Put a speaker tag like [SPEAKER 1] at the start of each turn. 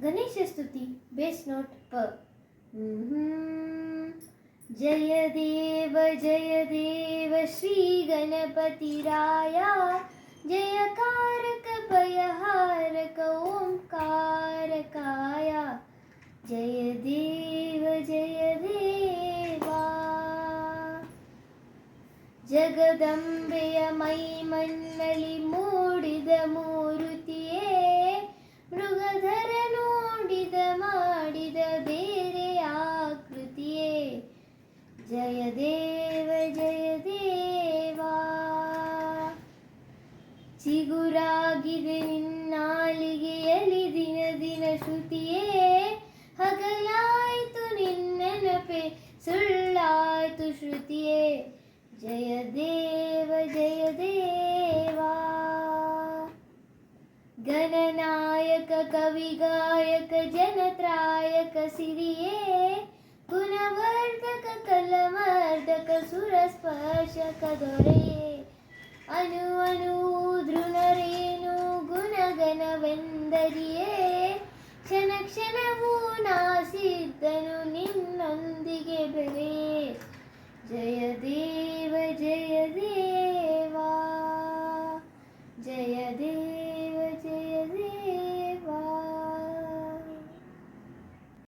[SPEAKER 1] ಗಣೇಶ ಸ್ತುತಿ base note ಪ. ಜಯ ದೇವ ಶ್ರೀ ಗಣಪತಿ ರಾಯ, ಜಯಕಾರಕ ಭಯಹಾರಕ ಓಂಕಾರಕಾಯ. ಜಯ ದೇವಾ. ಜಗದಂಬೆಯ ಮೈಮಣ್ಣಲಿ ಮೂಡಿದ ಮೂರುತಿಯೇ, ಮೃಗಧರ ನೋಡಿದ ಮಾಡಿದ ಬೇರೆ ಆಕೃತಿಯೇ. ಜಯ ದೇವಾ. ಚಿಗುರಾಗಿದೆ ನಿನ್ನಾಲಿಗೆಯಲ್ಲಿ ದಿನ ದಿನ ಶ್ರುತಿಯೇ, ಹಗಲಾಯಿತು ನಿನ್ನೆನಪೆ ಸುಳ್ಳಾಯಿತು ಶ್ರುತಿಯೇ. ಜಯ ದೇವಾ. ಗಣನಾಯಕ ಕವಿಗಾಯಕ ಜನತ್ರಾಯಕ ಸಿರಿಯೇ, ಗುಣವರ್ಧಕ ಕಲಮರ್ಧಕ ಸುರಸ್ಪರ್ಶಕ ದೊರೆಯೇ. ಅನು ಅನು ಧೃಣರೇನು ಗುಣಗಣವೆಂದರಿಯೇ, ಕ್ಷಣ ಕ್ಷಣವೂ ನಾಸಿದ್ದನು ನಿನ್ನೊಂದಿಗೆ ಬೆರೆಯೇ. ಜಯ ದೇವ.